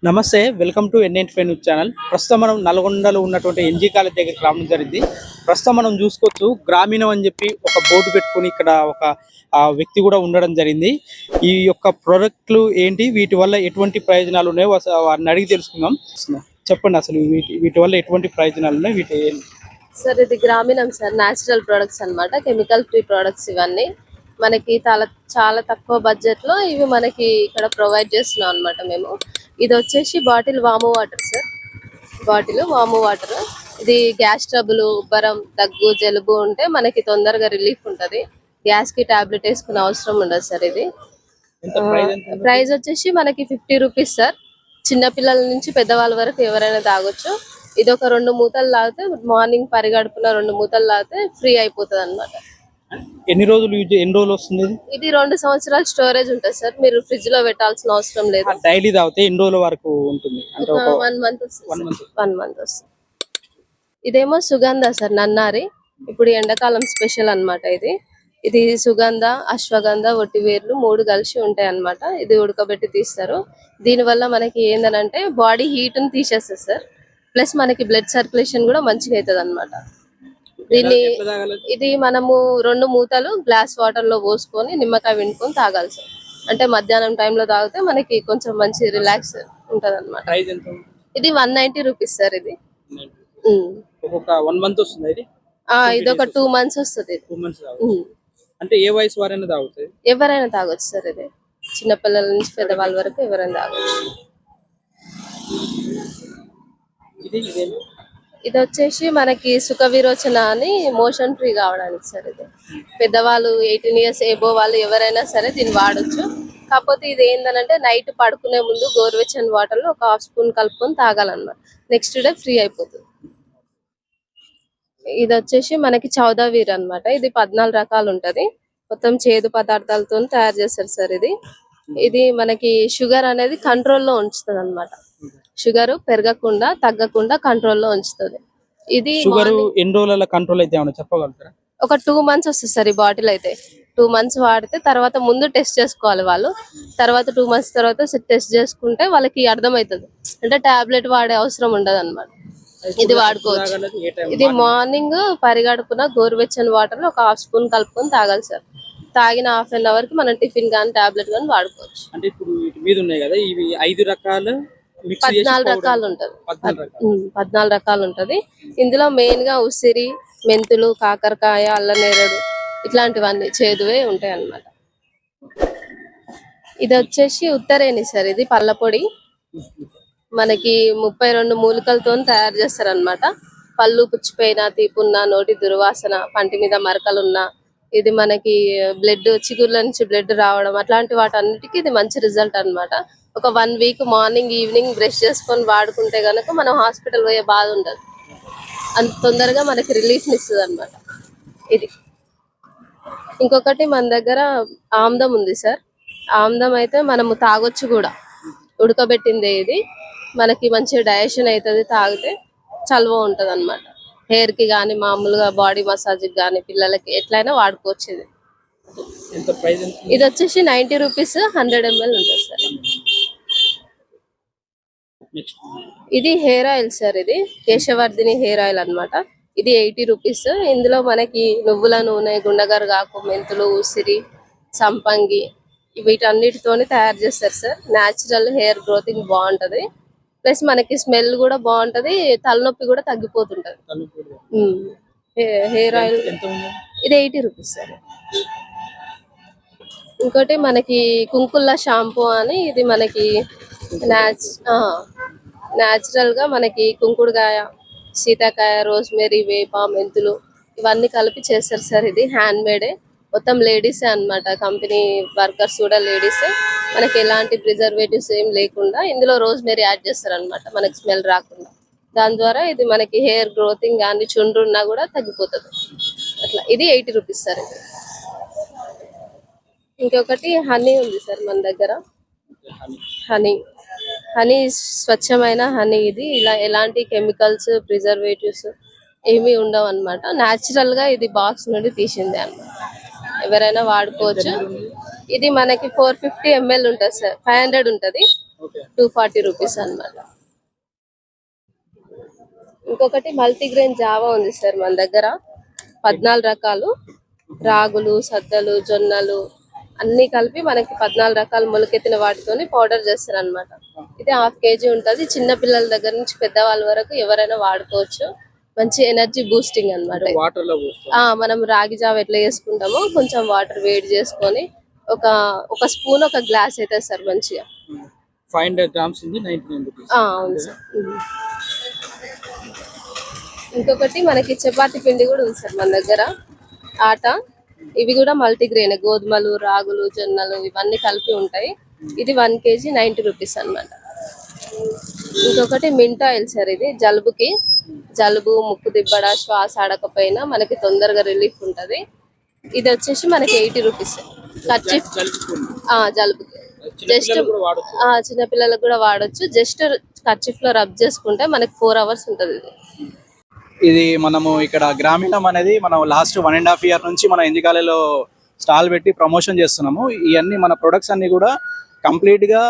నమస్తే, welcome to N95 news channel. ప్రస్తుతం మనం నల్గొండలో ఉన్నటువంటి ఎన్జీ కాలేజ్ దగ్గరికి రావడం జరిగింది. ప్రస్తుతం మనం చూసుకోవచ్చు, గ్రామీణం అని చెప్పి ఒక బోర్డు పెట్టుకుని ఇక్కడ ఒక వ్యక్తి కూడా ఉండడం జరిగింది. ఈ యొక్క ప్రోడక్ట్లు ఏంటి, వీటి వల్ల ఎటువంటి ప్రయోజనాలు ఉన్నాయో వారిని అడిగి తెలుసుకుందాం. చెప్పండి, అసలు వీటి వల్ల ఎటువంటి ప్రయోజనాలు ఉన్నాయి, వీటి సార్ ఇది గ్రామీణం సార్, న్యాచురల్ ప్రొడక్ట్స్ అన్నమాట. కెమికల్ ఫ్రీ ప్రొడక్ట్స్ ఇవన్నీ మనకి చాలా తక్కువ బడ్జెట్ లో ఇవి మనకి ఇక్కడ ప్రొవైడ్ చేస్తున్నాం అన్నమాట. మేము ఇది వచ్చేసి బాటిల్ వాము వాటర్ సార్. బాటిల్ వాము వాటర్ ఇది గ్యాస్ ట్రబుల్, ఉబ్బరం, దగ్గు, జలుబు ఉంటే మనకి తొందరగా రిలీఫ్ ఉంటది. గ్యాస్ కి టాబ్లెట్ వేసుకునే అవసరం ఉండదు సార్. ఇది ప్రైస్ వచ్చేసి మనకి 50 రూపీస్ సార్. చిన్న పిల్లల నుంచి పెద్దవాళ్ళ వరకు ఎవరైనా తాగొచ్చు. ఇది ఒక 2 మూతలు తాగితే మార్నింగ్ పరిగడుపున 2 మూతలు తాగితే ఫ్రీ అయిపోతుంది అన్నమాట. ఎన్ని రోజులు వస్తుంది? ఇది 2 సంవత్సరాలు స్టోరేజ్ ఉంటుంది సార్. మీరు ఫ్రిడ్జ్ లో పెట్టాల్సిన అవసరం లేదు. డైలీ తాగితే ఎన్ని రోజుల వరకు ఉంటుంది? అంటే 1 మంత్ వస్తుంది. 1 మంత్ వస్తుంది. ఇదేమో సుగంధ సార్, నన్నారి. ఇప్పుడు ఎండాకాలం స్పెషల్ అన్నమాట. ఇది సుగంధ, అశ్వగంధ, ఒట్టివేర్లు 3 కలిసి ఉంటాయి అన్నమాట. ఇది ఉడకబెట్టి తీస్తారు. దీని వల్ల మనకి ఏందనంటే బాడీ హీట్ ని తీసేస్తుంది సార్. ప్లస్ మనకి బ్లడ్ సర్క్యులేషన్ కూడా మంచిగా అవుతుంది అన్నమాట. ఇది మనము 2 మూతలు గ్లాస్ వాటర్ లో పోసుకొని నిమ్మకాయ విండుకొని తాగాలి సార్. అంటే మధ్యాహ్నం టైంలో తాగితే మనకి కొంచెం మంచి రిలాక్స్ ఉంటది అన్నమాట. ఇది 190 రూపీస్ సార్. ఇది ఇది ఒక 2 మంత్స్ వస్తుంది. అంటే ఏ వయసు వారైనా తాగుతాయి? ఎవరైనా తాగొచ్చు సార్. ఇది చిన్నపిల్లల నుంచి పెద్దవాళ్ళ వరకు ఎవరైనా తాగొచ్చు. ఇది వచ్చేసి మనకి సుఖ విరోచన అని మోషన్ ఫ్రీ కావడానికి సార్. ఇది పెద్దవాళ్ళు 18 ఇయర్స్ ఏబో వాళ్ళు ఎవరైనా సరే దీన్ని వాడొచ్చు. కాకపోతే ఇది ఏంటంటే నైట్ పడుకునే ముందు గోరువెచ్చని వాటర్ లో ఒక 1/2 స్పూన్ కలుపుకొని తాగాలన్నమాట. నెక్స్ట్ డే ఫ్రీ అయిపోతుంది. ఇది వచ్చేసి మనకి చౌదావీర్ అన్నమాట. ఇది 14 రకాలు ఉంటది. మొత్తం చేదు పదార్థాలతో తయారు చేస్తారు సార్. ఇది మనకి షుగర్ అనేది కంట్రోల్లో ఉంచుతుంది అన్నమాట. షుగర్ పెరగకుండా తగ్గకుండా కంట్రోల్లో ఉంచుతుంది. ఇది షుగర్ ఎన్ని రోజుల కంట్రోల్ అయితే చెప్పగలుగుతారా? ఒక 2 మంత్స్ వస్తుంది సార్. ఈ బాటిల్ అయితే 2 మంత్స్ వాడితే తర్వాత ముందు టెస్ట్ చేసుకోవాలి వాళ్ళు. తర్వాత 2 మంత్స్ తర్వాత టెస్ట్ చేసుకుంటే వాళ్ళకి అర్థమవుతుంది. అంటే టాబ్లెట్ వాడే అవసరం ఉండదు అన్నమాట. ఇది వాడుకోవచ్చు. ఇది మార్నింగ్ పరిగడుపున గోరువెచ్చని వాటర్ లో ఒక 1/2 స్పూన్ కలుపుకొని తాగాలి సార్. తాగిన 1/2 అవర్ కి మనం టిఫిన్ కానీ టాబ్లెట్ కానీ వాడుకోవచ్చు. అంటే ఇప్పుడు వీటి మీద ఉన్నాయి కదా, ఇవి 5 రకాలు 14 రకాలు ఉంటది. 14 రకాలు ఉంటది. ఇందులో మెయిన్ గా ఉసిరి, మెంతులు, కాకరకాయ, అల్లనేరేడు ఇట్లాంటివన్నీ చేదువే ఉంటాయి అన్నమాట. ఇది వచ్చేసి ఉత్తరేణి సార్. ఇది పళ్ళ పొడి. మనకి 32 మూలికలతో తయారు చేస్తారు అన్నమాట. పళ్ళు పుచ్చిపోయిన, తీపున్న, నోటి దుర్వాసన, పంటి మీద మరకలున్నా, ఇది మనకి బ్లడ్ చిగుర్ల నుంచి బ్లడ్ రావడం అట్లాంటి వాటన్నిటికీ ఇది మంచి రిజల్ట్ అన్నమాట. ఒక 1 వీక్ మార్నింగ్ ఈవినింగ్ బ్రష్ చేసుకొని వాడుకుంటే గనక మనం హాస్పిటల్ పోయే బాధ ఉండదు. అంత తొందరగా మనకి రిలీఫ్ ఇస్తుంది అన్నమాట. ఇది ఇంకొకటి మన దగ్గర ఆమ్దం ఉంది సార్. ఆమ్దం అయితే మనము తాగొచ్చు కూడా, ఉడకబెట్టిందే. ఇది మనకి మంచి డైజెషన్ అవుతుంది. తాగితే చలువ ఉంటది అన్నమాట. హెయిర్ కి గానీ, మామూలుగా బాడీ మసాజ్ కి గానీ, పిల్లలకి ఎట్లయినా వాడుకోవచ్చు. ఇది వచ్చేసి 90 రూపీస్ 100 ml ఉంటుంది సార్. ఇది హెయిర్ ఆయిల్ సార్. ఇది కేశవర్ధిని హెయిర్ ఆయిల్ అన్నమాట. ఇది 80 రూపీస్. ఇందులో మనకి నువ్వుల నూనె, గుండగరగాకు, మెంతులు, ఉసిరి, సంపంగి వీటన్నిటితోని తయారు చేస్తారు సార్. న్యాచురల్ హెయిర్ గ్రోతింగ్ బాగుంటది. ప్లస్ మనకి స్మెల్ కూడా బాగుంటది. తలనొప్పి కూడా తగ్గిపోతుంటది. హెయిర్ ఆయిల్ ఇది 80 రూపీస్ సార్. ఇంకోటి మనకి కుంకుల్ల షాంపూ అని, ఇది మనకి న్యాచురల్ గా మనకి కుంకుడుకాయ, సీతాకాయ, రోజ్మెరీ, వేప, మెంతులు ఇవన్నీ కలిపి చేస్తారు సార్. ఇది హ్యాండ్ మేడే. మొత్తం లేడీసే అన్నమాట. కంపెనీ వర్కర్స్ కూడా లేడీసే. మనకి ఎలాంటి ప్రిజర్వేటివ్స్ ఏం లేకుండా ఇందులో రోజ్మెరీ యాడ్ చేస్తారు అన్నమాట, మనకి స్మెల్ రాకుండా. దాని ద్వారా ఇది మనకి హెయిర్ గ్రోతింగ్ కానీ, చుండ్రు ఉన్నా కూడా తగ్గిపోతుంది అట్లా. ఇది 80 రూపీస్ సార్. ఇంకొకటి హనీ ఉంది సార్ మన దగ్గర. హనీ స్వచ్ఛమైన హనీ. ఇది ఇలా ఎలాంటి కెమికల్స్, ప్రిజర్వేటివ్స్ ఏమీ ఉండవు అన్నమాట. న్యాచురల్ గా ఇది బాక్స్ నుండి తీసిందే అన్నమాట. ఎవరైనా వాడుకోవచ్చు. ఇది మనకి 450 ml ఉంటుంది సార్. 500 ఉంటది. ఓకే 240 రూపీస్ అన్నమాట. ఇంకొకటి మల్టీగ్రెయిన్ జావా ఉంది సార్ మన దగ్గర. 14 రకాలు రాగులు, సద్దలు, జొన్నలు అన్ని కలిపి మనకి 14 రకాల మొలకెత్తిన వాటితోని పౌడర్ చేస్తారు అనమాట. ఇది 1/2 kg ఉంటది. చిన్న పిల్లల దగ్గర నుంచి పెద్దవాళ్ళ వరకు ఎవరైనా వాడుకోవచ్చు. మంచి ఎనర్జీ బూస్టింగ్ అన్నమాట. వాటర్ లో పోస్తాం. మనం రాగి జావ ఎట్లా చేసుకుంటామో కొంచెం వాటర్ వేడి చేసుకొని ఒక స్పూన్ ఒక గ్లాస్ అవుతుంది సార్ మంచిగా. 500 grams ఉంది 99 రూపీస్. అవును సార్. ఇంకొకటి మనకి చపాతి పిండి కూడా ఉంది సార్ మన దగ్గర. ఆట ఇవి కూడా మల్టీగ్రెయిన్, గోధుమలు, రాగులు, జొన్నలు ఇవన్నీ కలిపి ఉంటాయి. ఇది 1 kg 90 రూపీస్ అన్నమాట. ఇంకొకటి మింట్ ఆయిల్ సార్. ఇది జలుబు, ముక్కు దిబ్బడ, శ్వాస ఆడకపోయినా మనకి తొందరగా రిలీఫ్ ఉంటది. ఇది వచ్చేసి మనకి 80 రూపీస్. కర్చీఫ్ జలుబుకి జస్ట్ చిన్నపిల్లలకు కూడా వాడొచ్చు. జస్ట్ కర్చీఫ్ లో రబ్ చేసుకుంటే మనకి 4 hours ఉంటది. ఇది మనము ఇక్కడ గ్రామీణం అనేది మనం లాస్ట్ 1.5 year నుంచి మన ఎంజికాలలో స్టాల్ పెట్టి ప్రమోషన్ చేస్తున్నాము. ఇవన్నీ మన ప్రొడక్ట్స్ అన్ని కూడా కంప్లీట్ గా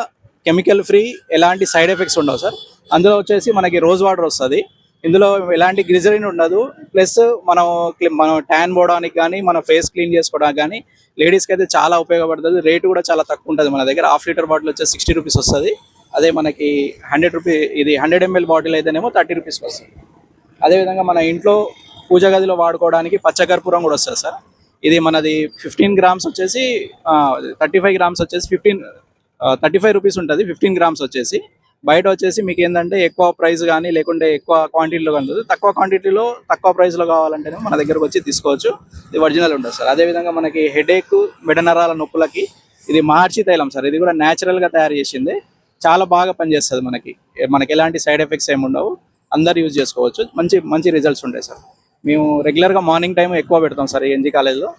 కెమికల్ ఫ్రీ, ఎలాంటి సైడ్ ఎఫెక్ట్స్ ఉండవు సార్. అందులో వచ్చేసి మనకి రోజ్ వాటర్ వస్తుంది. ఇందులో ఎలాంటి గ్లిజరిన్ ఉండదు. ప్లస్ మనం ట్యాన్ పోవడానికి కానీ, మన ఫేస్ క్లీన్ చేసుకోవడానికి కానీ లేడీస్కి అయితే చాలా ఉపయోగపడుతుంది. రేటు కూడా చాలా తక్కువ ఉంటుంది. మన దగ్గర 1/2 liter బాటిల్ వచ్చేసి 60 రూపీస్ వస్తుంది. అదే మనకి 100 రూపీస్ ఇది 100 ml బాటిల్ అయితేనేమో 30 రూపీస్కి వస్తుంది. అదేవిధంగా మన ఇంట్లో పూజ గదిలో వాడుకోవడానికి పచ్చకర్పూరం కూడా వస్తుంది సార్. ఇది మనది 15 grams వచ్చేసి 35 grams వచ్చేసి 35 రూపీస్ ఉంటుంది. 15 grams వచ్చేసి బయట వచ్చేసి మీకు ఏంటంటే ఎక్కువ ప్రైస్ కానీ లేకుంటే ఎక్కువ క్వాంటిటీలో కానీ తక్కువ క్వాంటిటీలో తక్కువ ప్రైస్లో కావాలంటేనే మన దగ్గరకు వచ్చి తీసుకోవచ్చు. ఇది ఒరిజినల్ ఉంటుంది సార్. అదేవిధంగా మనకి హెడేక్, మెడనరాల నొప్పులకి ఇది మహర్షి తైలం సార్. ఇది కూడా న్యాచురల్గా తయారు చేసింది. చాలా బాగా పనిచేస్తుంది. మనకి ఎలాంటి సైడ్ ఎఫెక్ట్స్ ఏమి ఉండవు. అందరు యూజ్ చేసుకోవచ్చు. మంచి రిజల్ట్స్ ఉంటాయి సార్. మేము రెగ్యులర్గా మార్నింగ్ టైం ఎక్కువ పెడతాం సార్ ఈ ఎన్జీ కాలేజ్లో.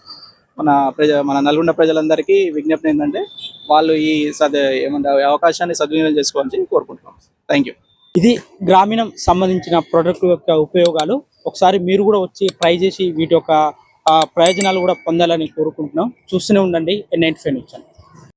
మన నల్గొండ ప్రజలందరికీ విజ్ఞప్తి ఏంటంటే వాళ్ళు ఈ అవకాశాన్ని సద్వినియోగం చేసుకోవాలని కోరుకుంటున్నాం. Thank you. ఇది గ్రామీణం సంబంధించిన ప్రోడక్ట్ యొక్క ఉపయోగాలు. ఒకసారి మీరు కూడా వచ్చి ట్రై చేసి వీటి యొక్క ప్రయోజనాలు కూడా పొందాలని కోరుకుంటున్నాం. చూస్తూనే ఉండండి N95 న్యూస్ ఛానల్.